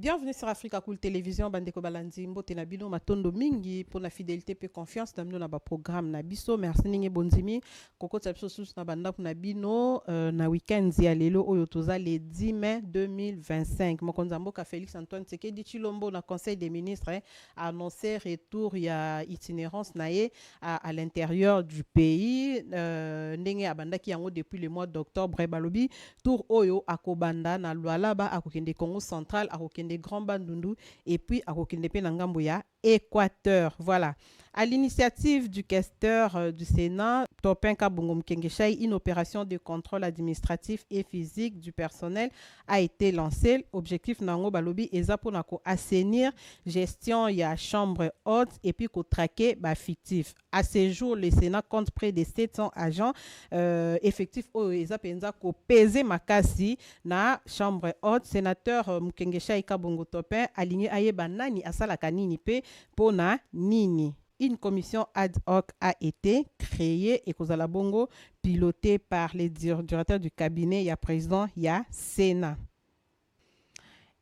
Bienvenue sur Africa Cool Télévision, Bandeko Balanzi, Mbote Nabino, Matondo Mingi, pour la fidélité et confiance, dans nos programme Nabiso, merci Ninge Bonzimi, Koko Tsapsos Nabanda pour Nabino, na week-end Zialelo, Oyotoza, le 10 mai 2025. Mokonzambo ka Félix Antoine Tshisekedi Tshilombo, na Conseil des ministres, a annoncé retour, il y a itinérance naé à l'intérieur du pays, Ndenge Abanda qui en haut depuis le mois d'octobre, Balobi, Tour Oyo, Akobanda, na Lualaba, Akokende Congo central, Akokende Grand Bandundu et puis à Rokindepe Nangamboya, Équateur. Voilà. À l'initiative du questeur du Sénat, Topin Kabungum Kengeshai, une opération de contrôle administratif et physique du personnel a été lancée. Objectif Nango Balobi Ezaponako assainir gestion il y a chambre haute et puis qu'on traquer fictif. À ce jour, le Sénat compte près de 700 agents effectifs au Ezapenza ko peser makasi na chambre haute. Sénateur Mukengeshai Kabungo Topin aligné ayeba nani asala kanini pe pona nini. Une commission ad hoc a été créée et Kozala Bongo pilotée par les directeurs du cabinet, il y a président, il y a Sénat.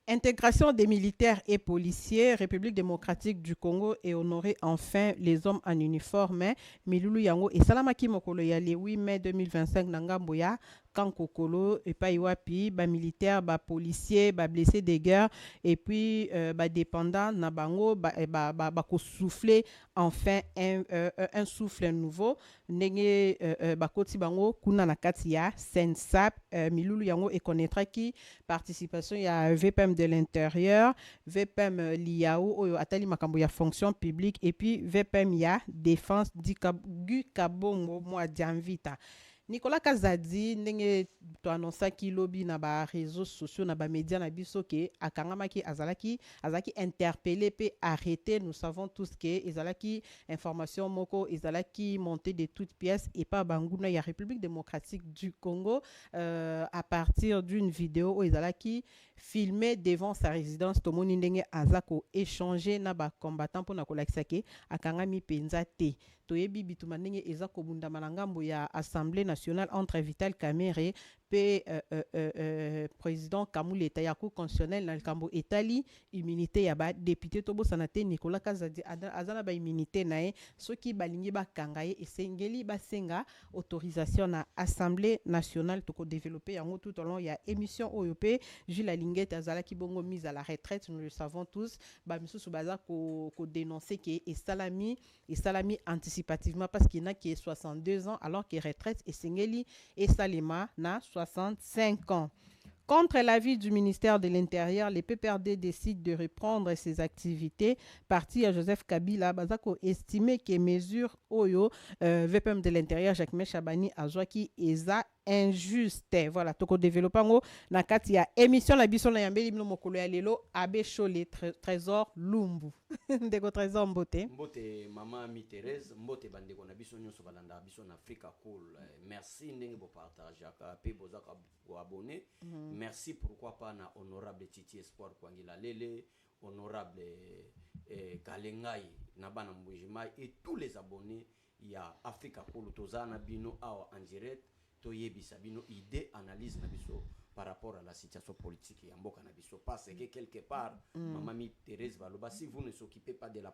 Intégration des militaires et policiers, République démocratique du Congo et honorer enfin les hommes en uniforme. Milulu Yango et Salamaki Mokolo ya le 8 mai 2025 Nangamboya, Kankokolo et Paiwapi, militaires, policiers, blessés de guerre et puis dépendants Nabango, souffler enfin un souffle nouveau. Nenge Bakoti Bango, Kuna Nakatia, Sensap, Milulu Yango et connaîtra qui participation il y a VPM de l'intérieur, VPM Liao, Atali Makambo ya fonction publique et puis VPM ya défense du Kabongo moi Dianvita. Nicolas Kazadi ndenge to annonça ki lobby na ba réseaux sociaux na ba médias na biso ke akangamaki azalaki interpellé pe arrêté. Nous savons tous que ezalaki information moko ezalaki montée de toutes pièces et pas banguna ya République démocratique du Congo à partir d'une vidéo où ezalaki filmé devant sa résidence tomoni ndenge azako échanger na ba combattant pour na kolakisa ke akangami penza te. Toyebi bituma ndenge ezako bunda malangambo ya Assemblée nationale entre Vital Kamerhe pe président Kamuleta ya Cour constitutionnelle na Kambo Etali immunité ya ba député tobo sanate Nicolas Kazadi azana ba immunité nae soki balingi ba kangaye esengeli ba senga autorisation na Assemblée nationale to ko développer yango tout au long ya émission OYP Jules Lingette azala ki bongo mise à la retraite, nous le savons tous, ba misusu baza ko dénoncer que salami anticipativement parce qu'il y en a qui est 62 ans alors que retraite et sengeli et salima na 65 ans. Contre l'avis du ministère de l'Intérieur, les PPRD décident de reprendre ses activités. Parti à Joseph Kabila, Bazako estimé que mesures Oyo, VPM de l'Intérieur, Jacques Chabani, Azwaki, Eza, injuste. Voilà, toko développant na kati ya émission la biso na yambeli mino mokolo ya lelo abe Chole trésor Lumbu. Ndeko trésor Mbote. Mbote maman mi Thérèse, Mbote bandeko na biso nyonso balanda biso na Africa Cool. Merci ndenge bo partage ka pe bozaka ko abonner. Merci pourquoi pas na honorable Titi Espoir Kwangila Lele, honorable Kalengai na bana Mbujimai et tous les abonnés il y a Africa Cool tozana bino awa en direct. Toyebisa bino idée analyse na biso par rapport à la situation politique ya mboka na biso parce que quelque part maman mi Thérèse Valoba si vous ne s'occupez pas de la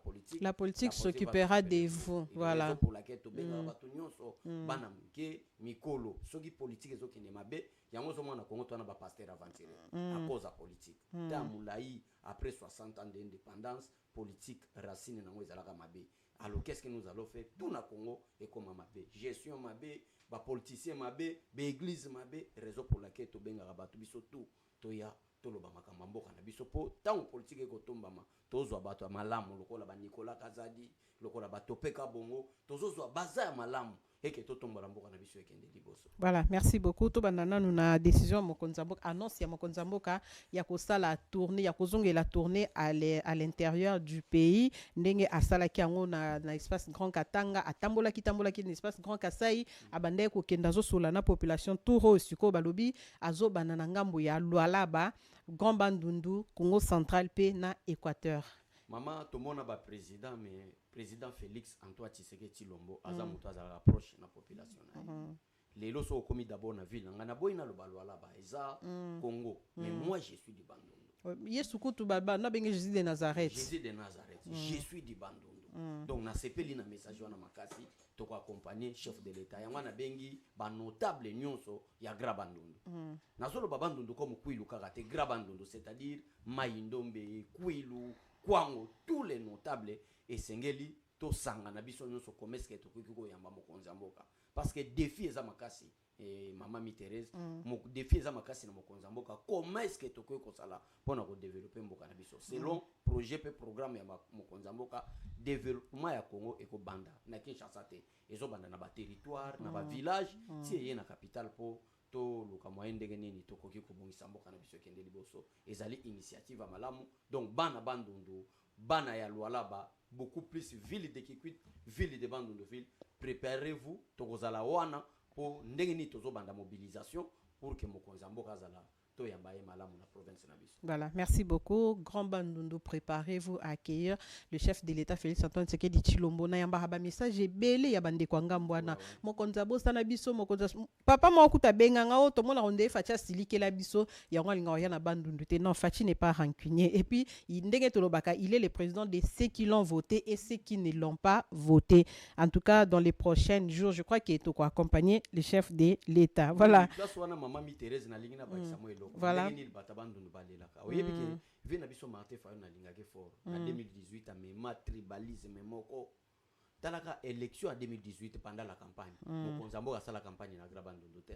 politique s'occupera de vous. Voilà pour laquelle to benga batu nyonso bana mke mikolo soki politique ezoki ne mabe yango zo mona Congo to na ba pasteur aventuré à cause de politique tamulai après 60 ans d'indépendance politique racine nango ezalaka mabe. Alors qu'est-ce que nous allons faire tout na Congo et comme mabe gestion mabe ba politicien mabe ba église mabe raison pour laquelle to benga batu biso tout toya toloba makamba mboka na biso po tant politique ko tombama tozwa bato malamu lokola ba Nicolas Kazadi lokola ba Topeka Bongo tozozwa baza ya malamu et que totombola mboka na biso ekende liboso. Voilà, merci beaucoup. To banana nous na décision Mokonzamboka annonce ya Mokonzamboka ya ko sala tournée ya kozonga la tournée à l'intérieur du pays ndenge asala ki yango na espace Grand Katanga atambola ki na espace Grand Kasai abande ko kenda zo sola na population touro siko balobi azo banana ngambo ya Lualaba Grand Bandundu Congo central pe na Équateur. Maman tomona ba président mais président Félix Antoine Tshisekedi Tshilombo aza mutu azala proche na population na lelo so komi d'abord na ville ngana boyina lo balwala ba eza Congo mais moi je suis du Bandundu Yesu kutu baba na bengi Jésus de Nazareth. Jésus de Nazareth. Je suis du Bandundu. Donc na sepeli na message wana makasi to ko accompagner chef de l'état. Yango na bengi ba notable nyonso ya Grand Bandundu. Na solo ba Bandundu comme Kwilu Karate Grand Bandundu, c'est-à-dire Maïndombe, Kwilu, Kwango, tous les notables et sengeli to sanga na biso nyonso komeske to kiko yamba mokonzi mboka. Parce que défi eza makasi. Et maman mi Thérèse mon défi eza makasi na mokonzi mboka, comment est-ce que tokoki kosala pona ko développer mboka na biso selon projet pe programme ya mokonzi mboka. Développement ya Congo eko banda na Kinshasa te ezo banda na ba territoire na ba village ti eye na capitale po to luka moyen ndenge nini tokoki kobongisa mboka na biso kende liboso ezali initiative ya malamu. Donc bana Bandundu, bana ya Lualaba, beaucoup plus ville de Kikwit, ville de Bandundu ville, préparez-vous tokozala wana pour ndenge ni tozo banda mobilisation pour que mokonzi mboka azala to yambaye malamu na province na biso. Voilà, merci beaucoup. Grand Bandundu, préparez-vous à accueillir le chef de l'État Félix Antoine Tshisekedi Tshilombo na yamba haba message belé ya bande kwa ngambwana mokonzi bosa na biso mokonzi papa mo kuta benganga o to mona ronde facha silike la biso yango linga ya na Bandundu te. Non, Fachi n'est pas rancunier et puis ndenge tolobaka il est le président de ceux qui l'ont voté et ceux qui ne l'ont pas voté. En tout cas dans les prochains jours, je crois qu'il est quoi accompagner le chef de l'État. Voilà. Maman mi Thérèse na lingi na ba Samuel. Voilà. Vena biso Martin Fayulu na lingake fort en 2018 mais tribalisme moko talaka élection en 2018 pendant la campagne mokonzi mboka sala campagne na Grand Bandundu te.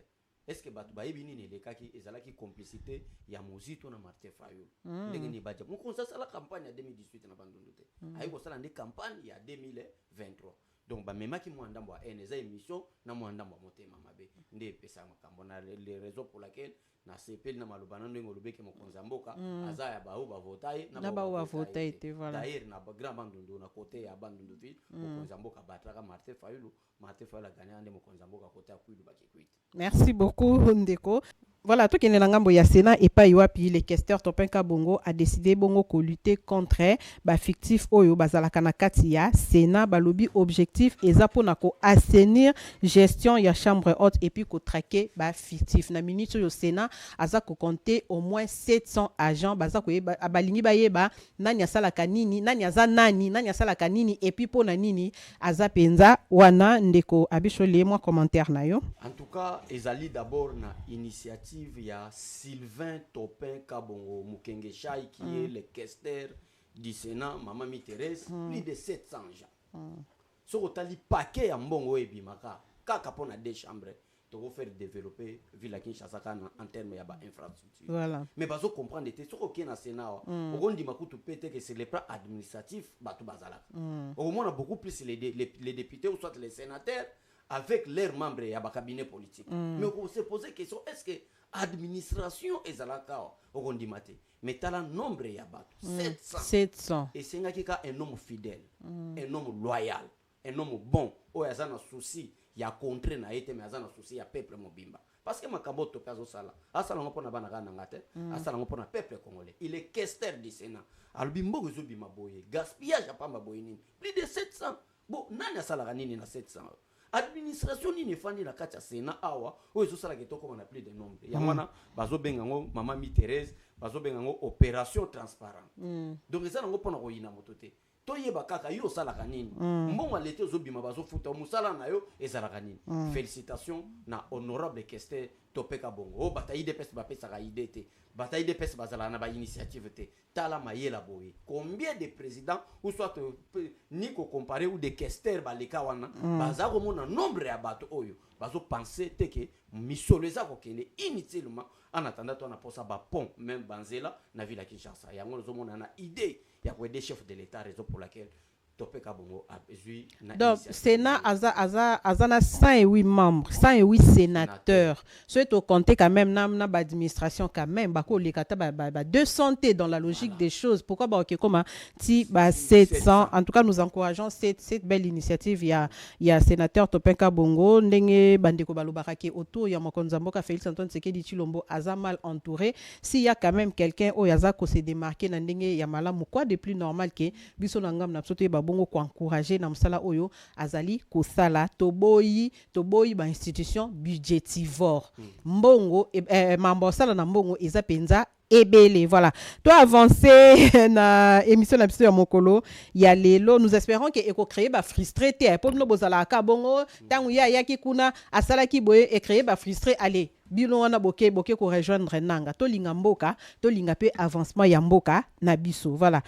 Est-ce que batu bayebi nini lekaki ezalaki complicité ya Muzito na Martin Fayulu ndenge ni baje mokonzi sala campagne en 2018 na Bandundu te ayiko sala ndi campagne ya 2023. Donc ba memaki mwandambo a NSA émission na mwandambo motema mabe nde pesa makambo na les raisons pour laquelle na sepeli na malobana ndenge lobeke mokonzi mboka azaya baou ba votaye na ba wa votaye te. Voilà. D'ailleurs na Grand Bandundu na côté ya Bandundu ville mokonzi mboka bataka Martin Fayulu a gagné ande mokonzi mboka côté ya Kwilu bakikwita. Merci beaucoup Ndeko. Voilà, tout qui est dans le Sénat et pas puis les questeurs Topenka Bongo a décidé bongo ko lutter contre ba fictif oyo bazalaka na katia Sénat ba lobby objectif ezapona ko assainir gestion ya chambre haute et puis ko traquer ba fictif na minute yo Sénat aza ko compter au moins 700 agents baza ko balingi ba yeba nani asala kanini nani aza nani asala kanini et puis pona nini aza penza wana Ndeko abisho le moi commentaire na yo. En tout cas ezali d'abord na initiative il y a Sylvain Topin Kabongo Mukenge Chai qui est le questeur du Sénat, Maman Mi Thérèse, plus de 700 gens. Ce que tu as dit, paquet à Mbongo et Bimaka, kaka pona deux chambres, tu vas faire développer Villa Kinshasa en termes d'infrastructure. Voilà. Mais bazo comprendre ce que est dans le Sénat, on dit que peut-être que c'est le plan administratif, Batou Bazala. Au moins, on a beaucoup plus les députés ou soit les sénateurs avec leurs membres et à cabinet politique. Mais on se pose la question, est-ce que l'administration est à la carte au Ndimate? Mais tu as un nombre de 700. Et c'est un homme fidèle, un homme loyal, un homme bon. Il y a un souci, il y a contre, mais il y a un souci, il y a peuple mobimba. Parce que Makabo Topazo Sala, Asala Ngopona Banagangate, Asala Ngopona peuple congolais. Il est questeur du Sénat. Albimbo Zubima Boye, gaspillage à Pamba Boyini. Plus de 700. Bon, Nana Salaranini na 700. Administration ni nefandi na kati ya Sénat awa o ezo sala ketoko on a plus de nombre ya mwana bazo bengango Maman Mi Thérèse bazo bengango opération transparent donc ça nango pona ko yina motote to yeba kaka yo sala kanini mbongo lete zo bima bazo futa musala na yo ezala kanini. Félicitations na honorable questeur Topeka Bongo o bataille de peste ba pesa ka idée bataille de peste bazala na ba initiative te tala mayela boye combien de présidents ou soit ni ko comparer ou des questeurs baleka wana baza ko mona nombre ya bato oyo bazo penser te que misolo eza ko kende inutilement en attendant to na posa ba pont même banzela na ville ya Kinshasa yango zo mona na idée ya ko des chefs de l'état raison pour laquelle Topeka Bongo a besoin. Donc, Sénat azana 108 membres, 108 sénateurs. Soit au compter quand même na administration quand même bako le kata ba 200 dans la logique des choses. Pourquoi ba OK comment ti ba 700. En tout cas, nous encourageons cette belle initiative. Il y a sénateur Topeka Bongo ndenge bandeko balobaka ke autour ya mokonzi mboka Félix Antoine Tshisekedi Tshilombo aza mal entouré. S'il y a quand même quelqu'un au yaza ko se démarquer na ndenge ya malamu quoi de plus normal que biso nangam na sote ba bongo ko encourager na msala oyo azali kosala toboyi ba institution budgétivore mbongo mambo sala na mbongo eza penza ebele. Voilà. Toi avancer na émission na biso ya mokolo ya lelo, nous espérons que eko créer ba frustré te pour no bozala ka bongo tangu ya ki kuna asala ki boye e créer ba frustré allez bino wana boke ko rejoindre nanga to linga mboka to linga pe avancement ya mboka na biso. Voilà.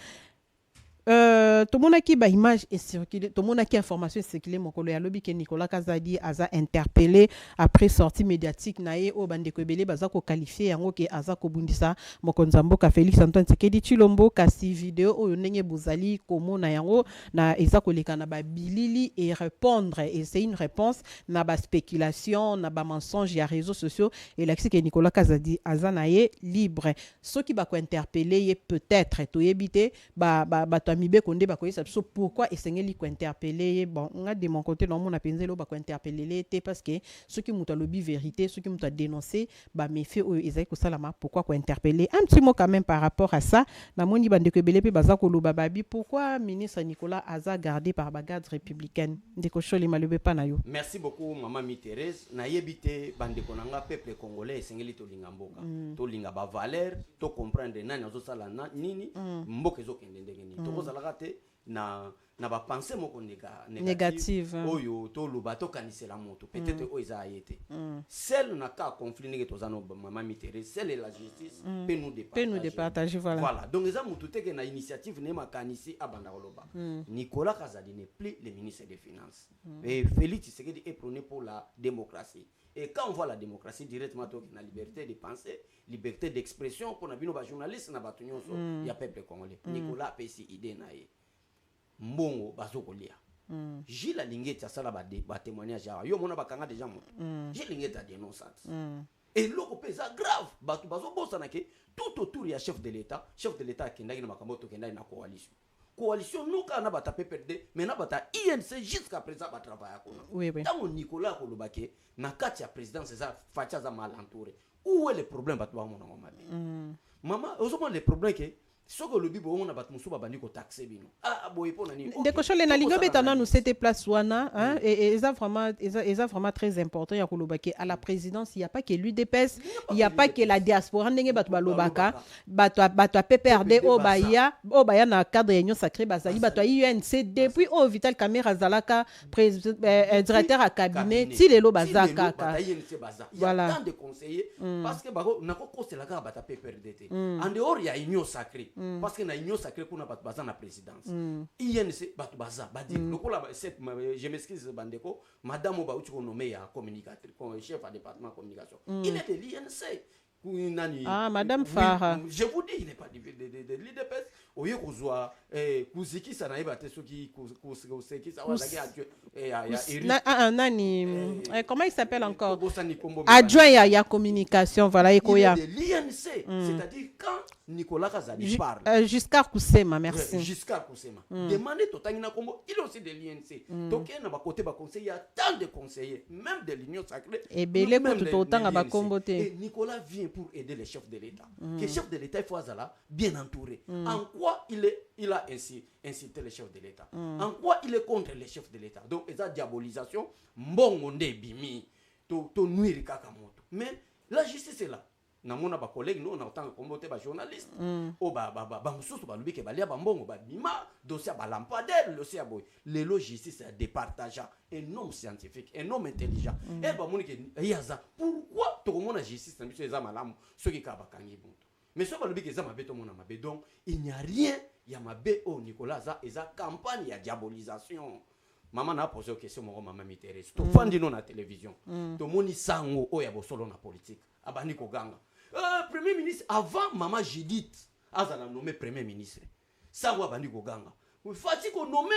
Tout le monde qui ba image est circulé, tout le monde qui information est circulée mon collègue lobby que Nicolas Kazadi a interpellé après sortie médiatique nae au bande ko belé baza ko qualifier yango ke aza ko bundisa mokonzambo ka Félix Antoine Tshisekedi Tshilombo kasi vidéo o ndenge bozali komona yango na eza ko leka na ba bilili et répondre et c'est une réponse na ba spéculation na ba mensonge ya réseaux sociaux et l'accès que Nicolas Kazadi aza nae libre ceux qui ba ko interpeller peut-être to yebité ba mibe konde ba koyesa so pourquoi esengeli ko interpeller bon nga de mon côté non mon apenzelo ba ko interpeller té parce que ceux qui muta lobby vérité ceux qui muta dénoncer ba méfait o ezai ko salama pourquoi ko interpeller un petit mot quand même par rapport à ça na moni bande ko belé pe baza ko loba babi pourquoi ministre Nicolas aza gardé par bagarde républicaine ndeko choli malebe pa na yo. Merci beaucoup maman mi Thérèse na yebité bande ko nanga peuple congolais esengeli to linga mboka to linga ba valeur to comprendre nani azo sala nini mboka ezo kende ndenge ni to zalagate na ba pensée moko négative oyo to luba to kanisela moto peut-être o eza ayete celle na ka conflit nge to zano mama mitéré celle et la justice peut nous départager voilà donc eza moto teke na initiative ne makanisi abanda loba Nicolas Kazadi n'est plus le ministre des finances et Félix Tshisekedi est prôné pour la démocratie. Et quand on voit la démocratie directement, la liberté de penser, liberté d'expression, pour nos journalistes, il y a peuple congolais. Nicolas Pessi, idée naïe. Mbongo, bazokolia. J'ai la ligne de ça, ba témoignage. Yo, mon abakanga déjà mon. J'ai ligne de dénonçante. Et l'autre pesa grave. Bazo bosanake tout autour il y a chef de l'État qui n'a pas makamboto qui n'a une coalition nous quand on a battu PPRD mais na bata INC jusqu'à présent ba travailler oui tant Nicolas Kolobake na kati ya présidence ça facha za malentouré où est le problème ba toi mon maman heureusement le problème que soko lobi bo on a battu musuba bandi ko taxer bino boye pona ni ndeko chole na lingo betana nous c'était place wana hein et ça vraiment très important ya kolobake à la présidence il y a pas que l'UDPS il y a pas que la diaspora ndenge batu balobaka batu PPRD o baya na cadre union sacrée bazali batu UNC depuis au Vital Kamera zalaka directeur à cabinet ti lelo bazaka voilà tant de conseillers parce que bako nako kosela ka bata PPRD en dehors il y a union sacrée parce que na union sacrée kuna batu baza na présidence INC batu baza badi lokola cette je m'excuse bandeko madame oba uti ko nommé ya communicatrice chef à département communication il est de l'INC madame Farah je vous dis il n'est pas de l'IDPS oye kozwa kuziki sana iba te soki kuziki ça va la nani comment il s'appelle encore adjoint ya communication voilà ekoya de l'INC c'est-à-dire quand Nicolas Kazadi parle Giscard Kusema merci Giscard Kusema demandez totangina kombo il est aussi de l'INC donc na ba côté ba conseiller il y a tant de conseillers même de l'union sacrée et belé ko tout autant ba kombo te et Nicolas vient pour aider les chefs de l'État que chef de l'État il faut azala bien entouré en quoi il a incité les chefs de l'État en quoi il est contre les chefs de l'État donc eza diabolisation mbongo nde bimi to nuire kaka moto mais la justice est là na mona ba collègue nous na autant comboter ba journaliste o ba mususu ba lubike ba lia ba mbongo ba bima dossier ba lampadaire dossier boy les justice est départageant un homme scientifique un homme intelligent et ba moni ke yaza pourquoi to mona justice na biso eza malamu soki ka ba kangi buntu mais so ba lubike eza mabe to mona mabe donc il n'y a rien ya mabe o Nicolas eza campagne ya diabolisation. Maman a posé une question maman m'intéresse to fandi non na télévision to moni sango o ya bosolo na politique abani ko ganga premier ministre avant maman Judith azana nommé premier ministre sango abani ko ganga fati ko nommé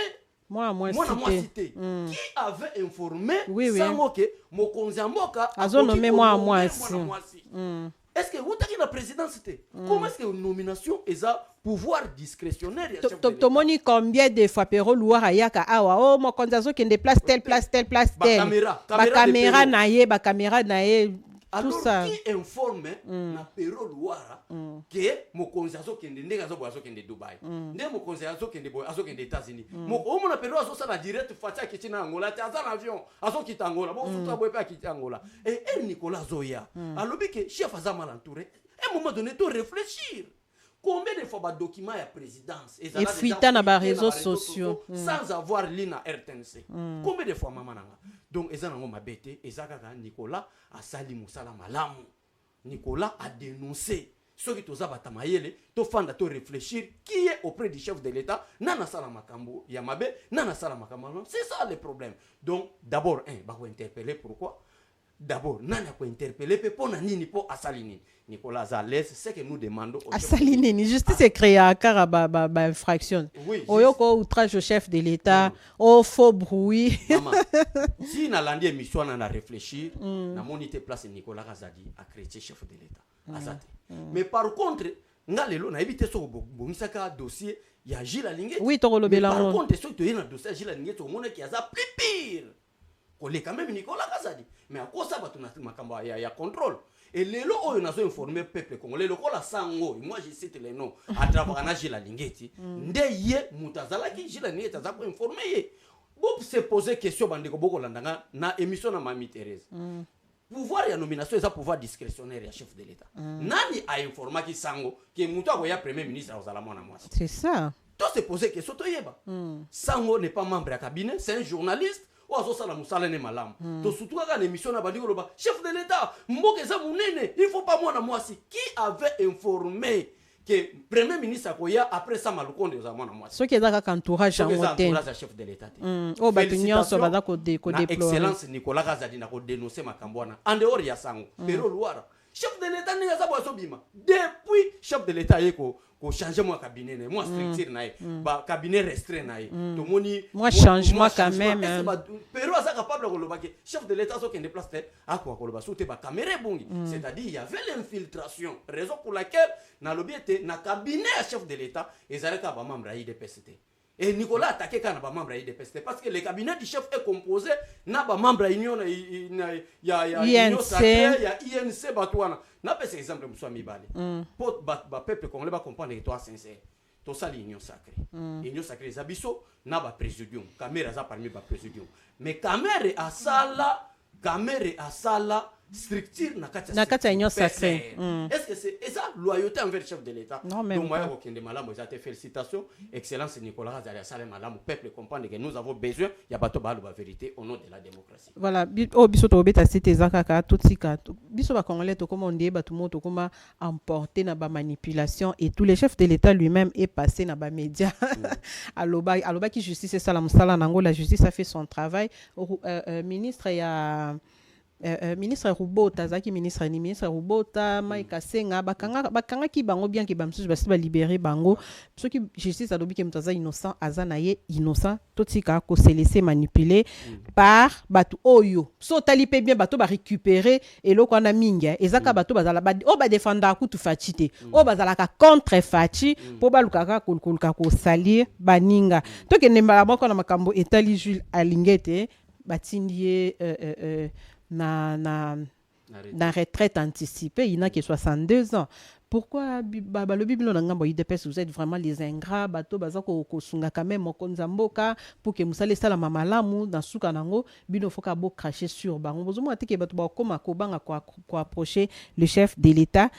moi cité qui avait informé sango que mokonzi mboka azo nommé moi est-ce que vous avez la présidence comment est-ce que une nomination est un pouvoir discrétionnaire to moni combien de fois pero luwa ayaka awa o mokonzi azo kende place telle ba caméra na ye alors tout ça qui informe na pero luara que mokonzi azo kende ndenge azo kende Dubai ndenge mokonzi azo kende États-Unis moko mo na pero azo sala direct fatia kiti na Angola te aza avion azo kita Angola bo futa boye pa kita Angola et Nicolas Zoya alobi que chef aza mal entouré un moment donné tu réfléchir combien de fois documents à présidence et fuita na ba réseaux sociaux sans avoir l'ina RTNC combien de fois maman nanga donc eza nango mabete ezaka ka Nicolas a sali musala malamu Nicolas a dénoncé ceux qui toza batamayele to fanda to réfléchir qui est auprès du chef de l'État nana sala makambo ya mabe nana sala makambo c'est ça le problème donc d'abord ba ko interpeller pourquoi d'abord nana ko interpeller pe pona nini po asalini Nicolas Zalès c'est que nous demandons asalini justice est créée à caraba ba infraction oyoko outrage au chef de l'État au faux bruit maman si na landi émission na réfléchir na monité place Nicolas Kazadi a créé chef de l'État azate mais par contre nga lelo na ebité so bongisaka dossier ya Gilles Lingeti oui to lobela par contre so to yena dossier Gilles Lingeti o mona ki aza plus pire ko le quand même Nicolas Kazadi mais à cause ça batu na makambo ya contrôle et lelo oyo nazo informer peuple congolais lokola sango moi je cite les noms à travers na Gilles Lingeti ndeye mutazala ki Gilles Lingeti aza ko informer ye bo se poser question bandeko boko landanga na émission na Mami Thérèse pouvoir ya nomination eza pouvoir discrétionnaire ya chef de l'État nani a informé ki sango que mutu akoya premier ministre azala mwana mwasi c'est ça to se poser question to yeba sango n'est pas membre ya cabinet c'est un journaliste ou azosala musala ne malamu to surtout kaka na émission na bandiko loba chef de l'État mboka eza munene il faut pas mwana mwasi qui avait informé que premier ministre akoya après ça malukonde za mwana mwasi ce qui est dans entourage en hôtel entourage chef de l'État o batunyo so baza ko déplorer excellence Nicolas Kazadi na ko dénoncer makambo na en dehors ya sango pero luara chef de l'État ni za boso bima depuis chef de l'État yeko ko changer moi cabinet ne moi structure na ba cabinet restreint na to moni moi changement quand même pero asa capable ko lobaki chef de l'État so qui déplace tête à quoi ko loba soute ba caméra bongi c'est-à-dire il y avait l'infiltration raison pour laquelle na lobby était na cabinet chef de l'État ezalaka ba membre de PCT. Et Nicolas attaqué quand ba membre de PCT parce que le cabinet du chef est composé na ba membre union ya union sacrée ya INC batwana na pese exemple mso mibale pour ba peuple congolais ba comprendre que toi sincère to sali union sacrée union sacrée zabiso na ba présidium caméra za parmi ba présidium mais caméra asala structure na kati union sacrée est-ce que c'est ça loyauté envers le chef de l'État non même donc moi okende malamu za te félicitations excellence Nicolas Kazadi asala malamu peuple comprendre que nous avons besoin ya bato ba la vérité au nom de la démocratie voilà biso to beta cité zakaka totsika biso ba congolais to comment ndie bato moto comment emporter na ba manipulation et tous les chefs de l'État lui-même est passé na ba média aloba qui justice c'est ça la musala nango la justice a fait son travail ministre ya ministre Rubota zaki ministre Rubota Maïka Senga bakanga ki bango bien ki bamsusu basi ba libérer bango ceux qui justice alobi ke mutaza innocent azanaye innocent totika ko se laisser manipuler par batu oyo so talipe bien bato ba récupérer et loko na mingi ezaka bato bazala ba o ba défendre ku tu fachite o bazala ka contre fachi po ba lukaka ko salir baninga to ke nemba moko na makambo etali Jules Lingeti batindie na retraite anticipée, il n'a que 62 ans. Pourquoi le Bible vous êtes vraiment les ingrats, bato bazako kosunga quand même mokonzamboka pour que musale sala mamalamu dans suka nango bino foka bo cracher sur bango. Bozomo atike bato ba koma ko banga ko approcher le chef de l'État.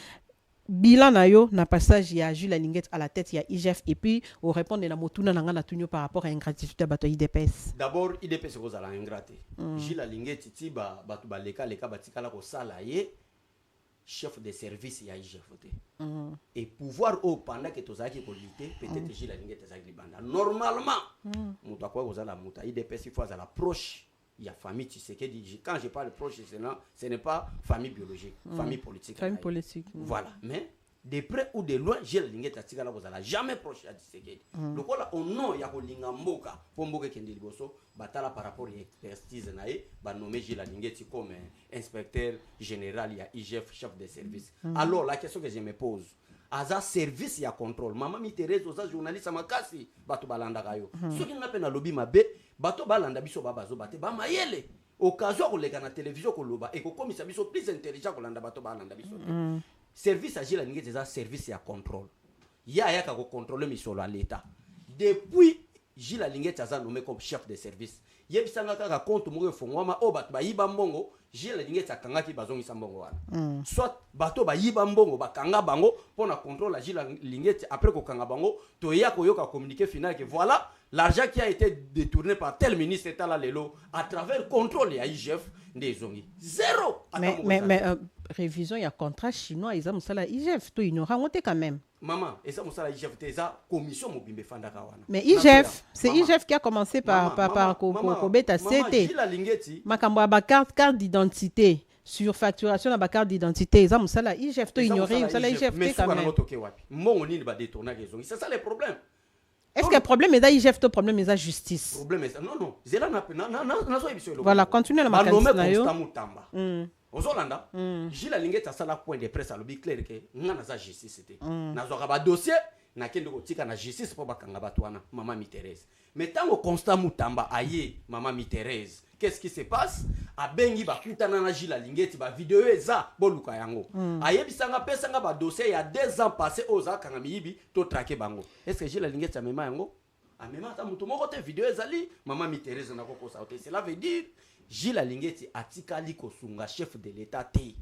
Bilan na yo na passage ya Jules Lingeti à la tête ya IGF et puis au répondre na motuna nanga na tunyo par rapport à ingratitude bato IDPS. D'abord IDPS ko zala ingraté. Jules Lingeti ti bato baleka batikala ko sala ye chef de service ya IGF. Et pouvoir au pendant que tozaki ko lutter peut-être Jules Lingeti zaki banda. Normalement mutu akwa ko zala muta IDPS il faut zala proche. Il y a famille Tshisekedi. Quand je parle proche, ce n'est pas famille biologique, famille politique. Famille politique. Voilà. Mais de près ou de loin, j'ai le lingé tatikala bozala jamais proche à Tshisekedi. Donc là, au nom ya ko linga mboka, pour mboka kendi liboso, batala par rapport à l'expertise nae, ba nommé Gilles Lingeti comme inspecteur général ya IGF chef de service. Alors la question que je me pose, aza service ya contrôle. Maman mi Thérèse oza journaliste makasi, batu balanda kayo. Ce qui n'a pas na lobby mabe, bato balanda biso babazo bate ba mayele. Occasion ko leka na télévision ko loba et ko komisa biso plus intelligent ko landa bato balanda biso. Service à Gilles Lingeti eza service ya contrôle. Ya ka ko contrôler misolo à l'État. Depuis Gilles Lingeti aza nommé comme chef de service. Yebisanga kaka compte mo fongwama o bato ba yiba mbongo Gilles Lingeti akangaki bazongisa mbongo wana soit bato bayiba mbongo bakanga bango pona contrôle la Gilles Lingeti après ko kanga bango to ya koyoka communiqué final que voilà l'argent qui a été détourné par tel ministre état là lelo à travers contrôle ya IGF ndezongi zéro. Mais révision il y a contrat chinois ils ont ça la IGF to ignorant on quand même. Maman, et ça moussa la IGF ça commission mobimbe fanda kawana. Mais IGF, c'est IGF qui a commencé par Kobeta CT. Makambo ba carte d'identité sur facturation ba carte d'identité ils ont ça la IGF to ignorer ça la IGF quand même. Mon nini ba détourner raison. C'est ça le problème. Est-ce que le problème est IGF to problème est justice? Problème est non zela na zo ebiso. Voilà, continuez le makambo. Ozolanda Gilles Lingeti asala point de presse alobi clair que ngana za justice c'était nazwaka ba dossier na kende kotika na justice po bakanga bato wana mama Miterese mais tango Constant Mutamba aye mama Miterese qu'est-ce qui se passe abengi bakutana na Gilles Lingeti ba vidéo eza boluka yango ayebisanga pesanga ba dossier il y a 2 ans passé oza kanga miyibi to traquer bango est-ce que Gilles Lingeti amema yango amema ta mutu moko te vidéo ezali mama Miterese na koko sa cela veut dire Gilles Lingeti atikali kosunga chef de l'état te.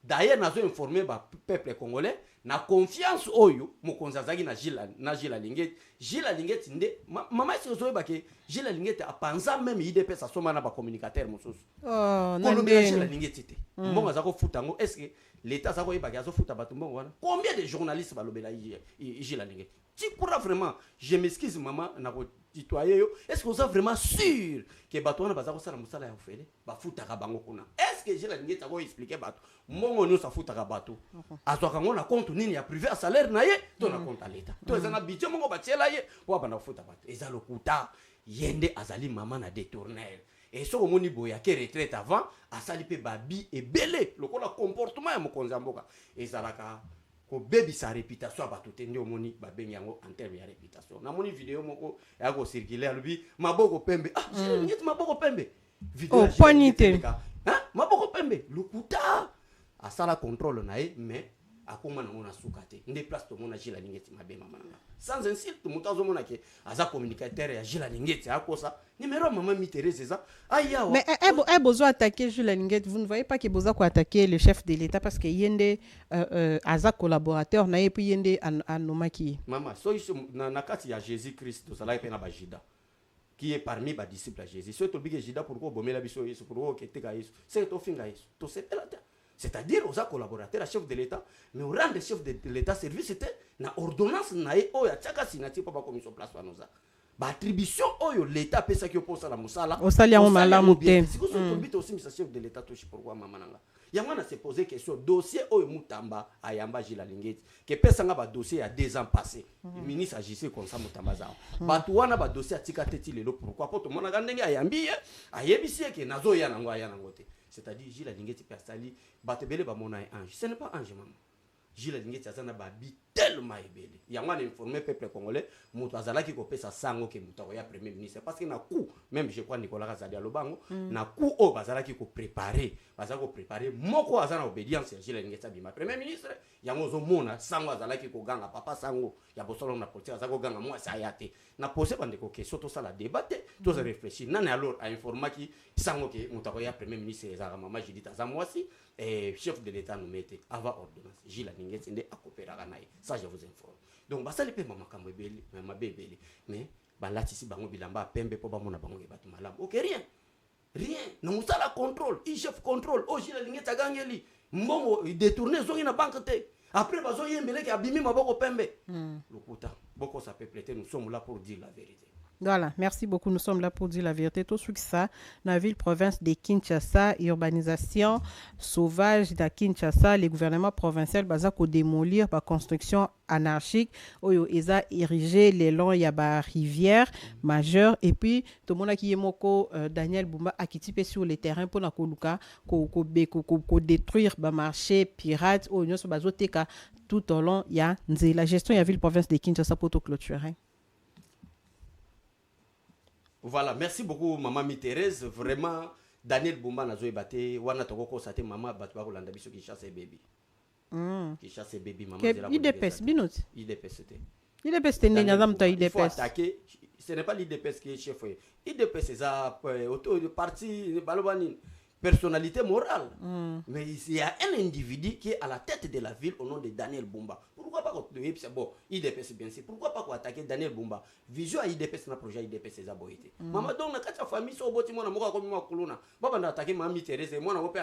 D'ailleurs nazo informé ba peuple congolais na confiance oyo mokonzi azaki na Gilles Lingeti. Gilles Lingeti nde mama sizo ba ke Gilles Lingeti apanza même IDP sa soma na ba communicateur mosusu. Oh non Gilles Lingeti te. Mbongo azako futa ngo est-ce que l'état azako yeba ke azo futa bato mbongo wana? Combien de journalistes balobela Gilles Lingeti? Tu crois vraiment, je m'excuse maman na ko tutoyer est-ce que vous êtes vraiment sûr que bato wana bazako sala musala ya ofele ba futaka bango kuna est-ce que Gilles Lingeti ako expliquer bato mongo no sa futaka bato azwaka ngo na compte nini ya privé à salaire na ye to na compte à l'état to ezana budget mongo batiela ye po bana futa bato eza lokuta yende azali mama na détourner et so omoni boya ke retraite avant asali pe babi ebele lokola comportement ya mokonzi mboka ezalaka ko baby sa réputation ba tout ndio moni ba bengi yango en terme ya réputation na moni vidéo moko ya ko circuler alubi maboko pembe Gilles Lingeti maboko pembe vidéo poignité maboko pembe lukuta asala contrôle na ye mais akoma na mona sukate nde place to mona Gilles Lingeti mabe mama sans insulte mutazo mona ke aza communicateur ya Gilles Lingeti akosa numéro maman Miterese ça aya mais besoin attaquer Gilles Lingeti vous ne voyez pas qu'il besoin quoi attaquer le chef de l'état parce que yende aza collaborateur na puis yende anomaki maman so na kati ya Jésus Christ to sala pe na bajida qui est parmi ba disciples à Jésus so to bige jida pourquoi bomela biso Yesu pourquoi ke teka Yesu c'est to finga Yesu to sepela c'est-à-dire aux collaborateurs à chef de l'État mais au rang de chef de l'État service c'était na ordonnance na e oya chaka sinati pa ba commission place wanoza ba attribution oyo l'État pesa ki oposa la musala au salia on malamu te si ko so tobito aussi misa chef de l'État to shi pourquoi mama nanga yango na se poser question dossier oyo Mutamba ayamba Gilles Lingeti ke pesa nga ba dossier ya 2 ans passé ministre agissait comme ça Mutamba za ba tuwana ba dossier atika teti lelo pourquoi poto mona ndenge ayambi ayebisi ke nazo ya nango te c'est-à-dire Gilles Lingeti persali batebele ba mona ange ce n'est pas ange maman Gilles Lingeti azana ba bi tellement ebele yango na informer peuple congolais mutu azalaki ko pesa sango ke mutu ya premier ministre parce que na coup même je crois Nicolas Kazadi alobango na coup o bazalaki ko préparer moko azana obédience ya Gilles Lingeti bima premier ministre yango zo mona sango azalaki ko ganga papa sango ya bosolo na politique azako ganga moi ça yate na poser bande ko question to sala débattre to se réfléchir nani alors a informer ki sango ke mutu ya premier ministre ezaka mama Judith Azamwasi et chef de l'état nous mettait avant ordonnance Gilles Lingeti ndé akopéraka naye ça je vous informe donc basali pe mama kambo ebele mama bebele mais balatisi bango bilamba pembe po bamona bango ke batu malamu OK rien na musala contrôle chef contrôle o Gilles Lingeti agangeli mbongo détourner zongi na banque te après bazo yembele ke abimi maboko pembe lokuta boko ça peut prêter nous sommes là pour dire la vérité. Voilà, merci beaucoup. Nous sommes là pour dire la vérité. Tout ce qui ça, dans la ville province de Kinshasa, urbanisation sauvage de Kinshasa, les gouvernements provinciaux basent démolir par construction anarchique. Oyo eza érigé les longs yaba rivière majeure et puis tout le monde qui est moko Daniel Bumba a quitté sur les terrains pour na koluka ko détruire ba marché pirate au nyonso bazoteka tout au long ya la gestion ya ville province de Kinshasa pour tout clôturer. Voilà, merci beaucoup maman Miterese, vraiment Daniel Bumba nazo ebate wana tokoko sate mama batu ba kolanda biso ki chasse baby. Qui chasse baby maman zela. IDPS binoti. IDPS c'était. IDPS c'était nyazam ta IDPS. Il faut attaquer, ce n'est pas l'IDPS qui est chef. IDPS c'est ça auto parti balobani personnalité morale. Mais il y a un individu qui est à la tête de la ville au nom de Daniel Bumba. Pourquoi pas c'est bon, IDPS bien sûr. Pourquoi pas attaquer Daniel Bumba? Vision à IDPS na projet IDPS c'est aboité. Maman donc na kati famille so boti mona moka comme moi kolona. Baba na attaquer Mami Thérèse moi na ko pe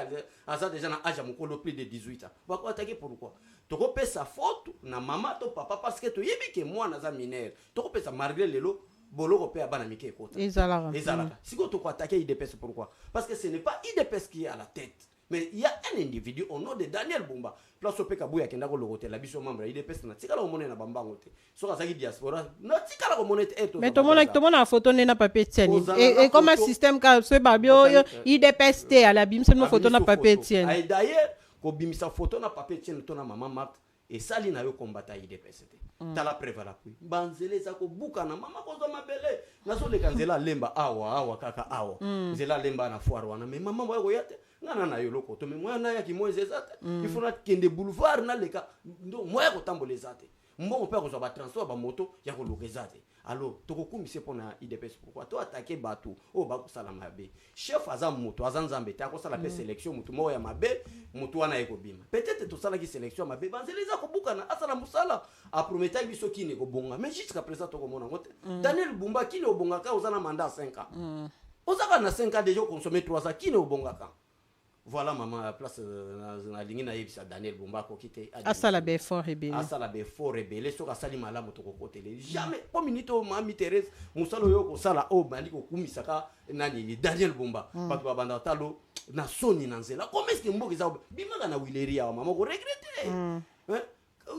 aza déjà na âge mokolo plus de 18 ans. Ba ko attaquer pourquoi? To ko pe sa faute na maman to papa parce que to yebi que moi na za mineur. To ko pe sa malgré lelo boloko pe abana mike ekota. Ezalaka. Si ko to ko attaquer IDPS pourquoi? Parce que ce n'est pas IDPS qui est à la tête. Mais il y a un individu au nom de Daniel Bumba. Place au Pekabuya qui est dans le hôtel, la biso membre, IDPS, na tika la monnaie na bambangote. Soit ça qui diaspora, na tika la monnaie est. Mais tout le monde a photo na papier tienne. Et comme un système ka ce babio IDPS te à la bim c'est une photo na papier tienne. Et d'ailleurs, ko bimisa photo na papier tienne to na maman Marthe et sali na yo combattre IDPS te. Tala prévala kui. Banzele za ko buka na mama ko zo mabele. Na so le kanzela lemba awa kaka awa. Zela lemba na foire wana mais maman wa ko yate. Ngana na yo loko to me mwana ya ki moise zate il faut na kende boulevard na leka ndo moya ko tambole zate mbongo pe ko zo ba transport ba moto ya ko loke zate alors to ko kumise pona IDPS pourquoi to attaquer batu o ba ko sala mabe chef azam moto azanzambe ta ko sala pe sélection moto mo ya mabe moto wana eko bima peut-être to sala ki sélection mabe banzeleza ko buka na asala musala a promettre biso kine ko bonga mais jusqu'à présent to ko mona ngote Daniel Bumba kine o bonga ka ozana mandat 5 ans ozaka na 5 ans déjà consommer 3 ans kine o bonga ka. Voilà maman à place na lingi na yebisa Daniel Bumba ko kite asala be fort rebelle so ka sali malamu to ko kotele jamais po minito Mami Thérèse musalo yo ko sala o bandi ko kumisaka nani Daniel Bumba batu babanda talo na soni na nzela comment est-ce que mboki za bimaka na wileria wa maman ko regretter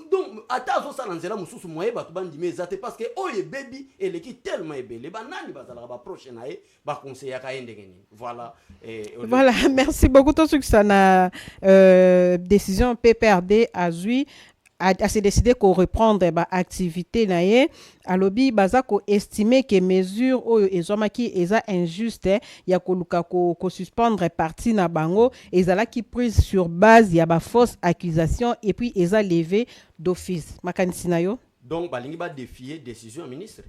donc atazo sala nzela mususu moye batu bandi mezate parce que oye baby eleki tellement ebele ba nani bazala ba prochaine na e ba conseiller ka endengeni voilà voilà merci beaucoup tout ce que ça na décision PPRD a se décidé qu'on reprendre ba activité na ye alobi baza ko estimer que mesure oyo ezomaki eza injuste ya ko luka ko suspendre parti na bango ezala qui prise sur base ya ba fausse accusation et puis eza levé d'office makanisi na yo donc balingi ba défier décision ministre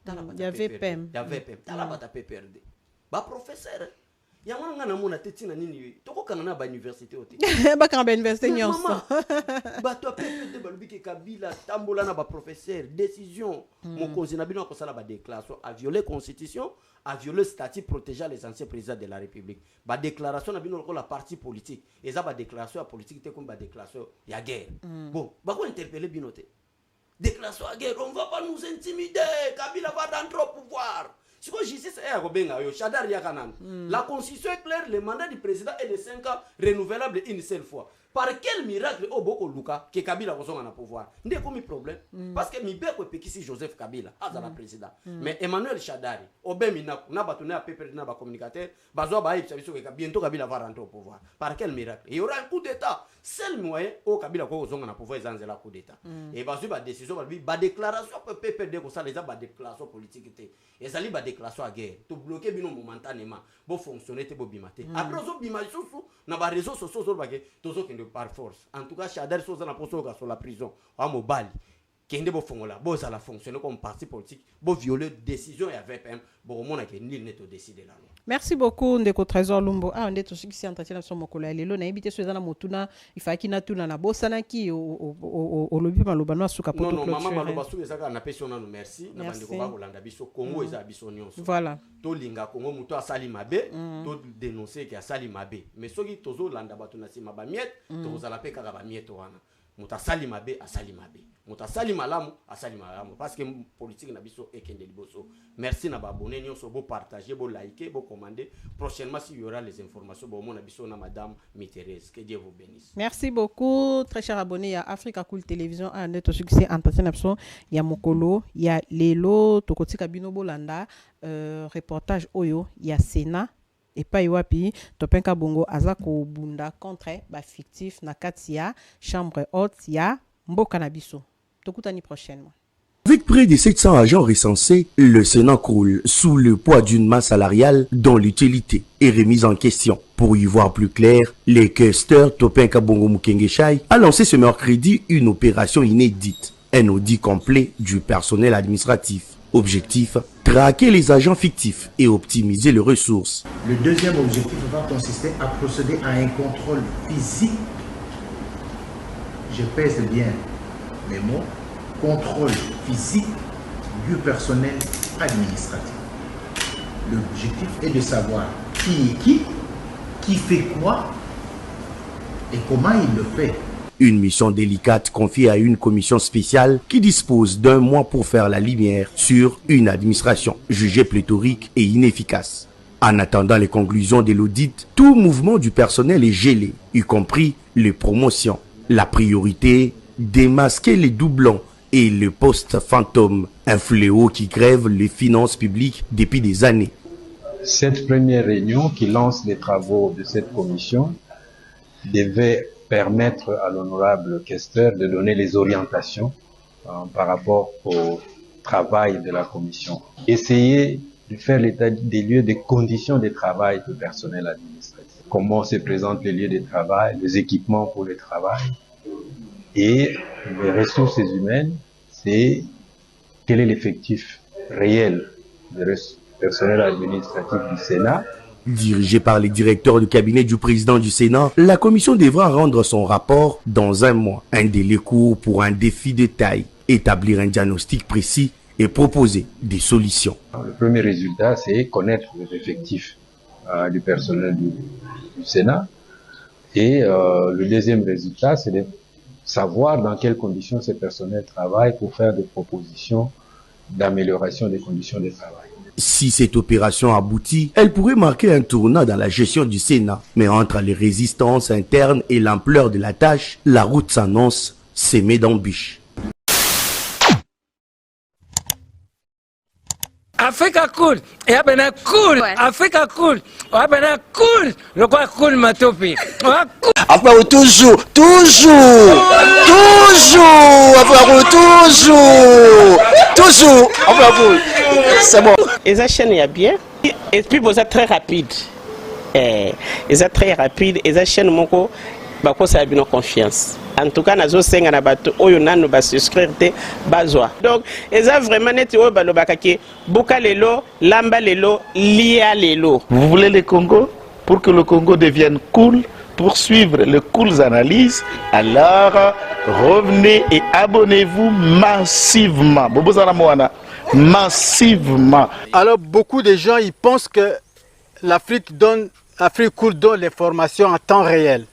il y avait PEM tala bata PPRD ba professeur ya mwana na mona tetina nini toko kana na ba université ote ba kana ba université nyonso ba to PPRD balubi ke Kabila tambola na ba professeur décision mon konzi na bino ko sala ba déclaration à violer constitution à violer statut protégeant les anciens présidents de la République ba déclaration na bino ko la parti politique et ça ba déclaration à politique te comme ba déclaration ya guerre bon ba ko interpeller bino te déclaration à guerre on va pas nous intimider Kabila va rentrer au pouvoir. Si vous justice est à Gobenga, la constitution est claire, le mandat du président est de 5 ans, renouvelable une seule fois. Par quel miracle au Boko Luka que Kabila va au pouvoir? N'est pas un problème. Parce que mi beko pekisi Joseph Kabila, à la président. Mais Emmanuel Chadari, Obemina, n'a pas tourné à Pépé, n'a pas communicateur, Bazoa Baïb, que bientôt Kabila va rentrer au pouvoir. Par quel miracle? Il y aura un coup d'État. Seul moyen au Kabila ko zonga na pouvoir ezanze la coup d'État. Et Bazoa ba décision ba déclaration Pépé de ko ça les a ba déclaration politique té. Et ça li ba déclaration à guerre. To bloquer bino momentanément, bo fonctionner té bo bimate. Après zo bima susu na ba réseaux sociaux zo ba ke tozo kende par force. En tout cas, Chadar Sosa na poso sur la prison. À Mobali. Kende bo fongola. Bo ça la fonctionner comme parti politique. Bo violer décision et avec PM. Bo mona ke nul n'est décider là. Merci beaucoup Ndeko Trésor Lumbo. Ah on est aussi qui s'entretient sur mon collègue lelo na ibité sur na motuna ifaki na tuna na bosana ki o lobi maloba no suka poto clôture. Non maman maloba su ezaka na peso na merci na bandeko ba kolanda biso Congo eza biso nyonso. Voilà. To linga Congo muto asali mabe to dénoncer que asali mabe. Mais soki tozo landa bato na sima ba miette to zala pe kaka ba miette wana. Muta sali mabe asali mabe. Muta sali malamu asali malamu parce que politique na biso ekende liboso. Merci na ba abonné nyonso bo partager bo liker bo commander. Prochainement s'il y aura les informations bo mona biso na madame Thérèse. Que Dieu vous bénisse. Merci beaucoup très cher abonné à Africa Cool Télévision à net succès entretien abson ya mokolo ya lelo tokotika bino bolanda reportage oyo ya Sénat et pas wapi topenka bongo azako bunda contre ba fictif na katia chambre haute ya mboka na biso tokutani prochainement. Avec près de 700 agents recensés, le Sénat croule sous le poids d'une masse salariale dont l'utilité est remise en question. Pour y voir plus clair, les questeurs Topenka Bongo Mukengeshai a lancé ce mercredi une opération inédite, un audit complet du personnel administratif. Objectif, traquer les agents fictifs et optimiser les ressources. Le deuxième objectif va consister à procéder à un contrôle physique. Je pèse bien mes mots. Contrôle physique du personnel administratif. L'objectif est de savoir qui est qui fait quoi et comment il le fait. Une mission délicate confiée à une commission spéciale qui dispose d'1 mois pour faire la lumière sur une administration jugée pléthorique et inefficace. En attendant les conclusions de l'audit, tout mouvement du personnel est gelé, y compris les promotions. La priorité, démasquer les doublons et les postes fantômes, un fléau qui grève les finances publiques depuis des années. Cette première réunion qui lance les travaux de cette commission devait permettre à l'honorable questeur de donner les orientations par rapport au travail de la commission. Essayer de faire l'état des lieux des conditions de travail du personnel administratif. Comment se présentent les lieux de travail, les équipements pour le travail. Et les ressources humaines, c'est quel est l'effectif réel du personnel administratif du Sénat. Dirigée par les directeurs du cabinet du président du Sénat, la commission devra rendre son rapport dans 1 mois. Un délai court pour un défi de taille. Établir un diagnostic précis et proposer des solutions. Le premier résultat, c'est connaître les effectifs du personnel du Sénat. Et le deuxième résultat, c'est de savoir dans quelles conditions ces personnels travaillent pour faire des propositions d'amélioration des conditions de travail. Si cette opération aboutit, elle pourrait marquer un tournant dans la gestion du Sénat. Mais entre les résistances internes et l'ampleur de la tâche, la route s'annonce semée d'embûches. Africa cool, et abena cool, Africa cool, abena cool, le quoi cool matopi. Après toujours, après c'est bon. Et ça chaîne est bien, et puis vous êtes très rapide, et ça très rapide, et ça chaîne moko, bah quoi ça a bien confiance. En tout cas, nazo senga na bato oyo nanu ba souscrire te bazwa. Donc, eza vraiment neti oyo ba lobakaki buka lelo, lamba lelo, lia lelo. Vous voulez le Congo? Pour que le Congo devienne cool, pour suivre les cools analyses, alors revenez et abonnez-vous massivement. Massivement. Alors beaucoup de gens ils pensent que l'Afrique cool donne l'information en temps réel.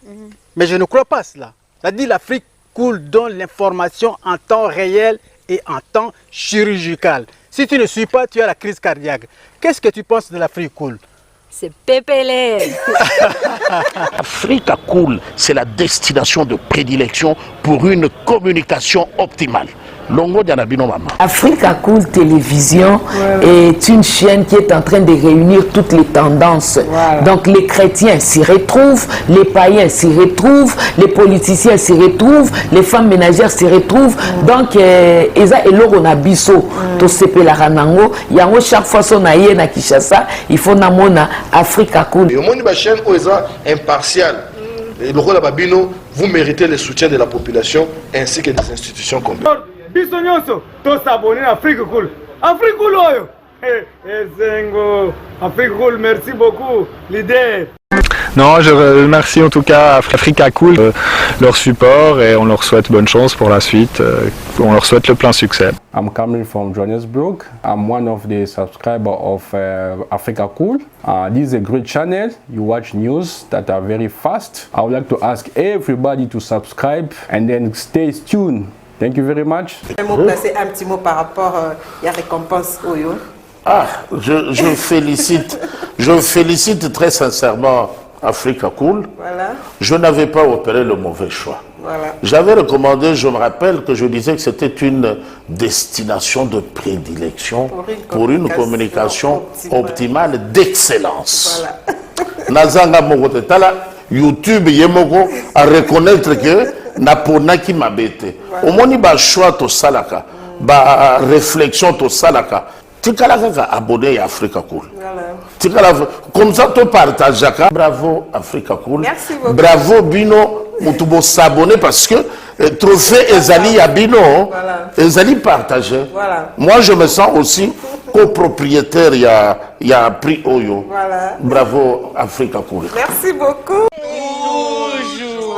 Mais je ne crois pas cela. C'est-à-dire l'Afrique cool donne l'information en temps réel et en temps chirurgical. Si tu ne suis pas, tu as la crise cardiaque. Qu'est-ce que tu penses de l'Afrique cool? C'est pépélé. Africa Cool, c'est la destination de prédilection pour une communication optimale. Longo Dianabino Mama. Africa Cool Télévision est une chaîne qui est en train de réunir toutes les tendances. Voilà. Donc les chrétiens s'y retrouvent, les païens s'y retrouvent, les politiciens s'y retrouvent, les femmes ménagères s'y retrouvent. Donc Eza et Lorona Bisso, to sepe la ranango, yango chaque fois son aïe na Kinshasa, il faut namona Africa Cool. Et au monde de la chaîne Oeza impartial. Et le rôle de Babino, vous méritez le soutien de la population ainsi que des institutions complètes. Bisognoso, tous s'abonner à Afrique Cool. Afrique Cool, oyo. Zengo, Afrique Cool, merci beaucoup, l'idée. Non, je remercie en tout cas Africa Cool, leur support et on leur souhaite bonne chance pour la suite. On leur souhaite le plein succès. I'm coming from Johannesburg. I'm one of the subscribers of Africa Cool. This is a great channel. You watch news that are very fast. I would like to ask everybody to subscribe and then stay tuned. Thank you very much. Placer un petit mot par rapport à la récompense Oyo. Ah, je félicite très sincèrement Africa Cool. Voilà. Je n'avais pas opéré le mauvais choix. Voilà. J'avais recommandé, je me rappelle que je disais que c'était une destination de prédilection pour une communication optimale d'excellence. Voilà. Nazanga Mogote Tala, YouTube Yemoko à reconnaître que Napona qui m'a bêté. Au moins, il y a choix to salaka, ba réflexion to salaka. Tu as abonné à Africa Cool. Comme ça, tu partages. Bravo Africa Cool. Merci beaucoup. Bravo Bino Mutubo s'abonner parce que trophée Ezali Yabino, Ezali partagé. Voilà. Moi, je me sens aussi copropriétaire, il y a prix Oyo. Voilà. Bravo, Africa Cool. Merci beaucoup. Toujours.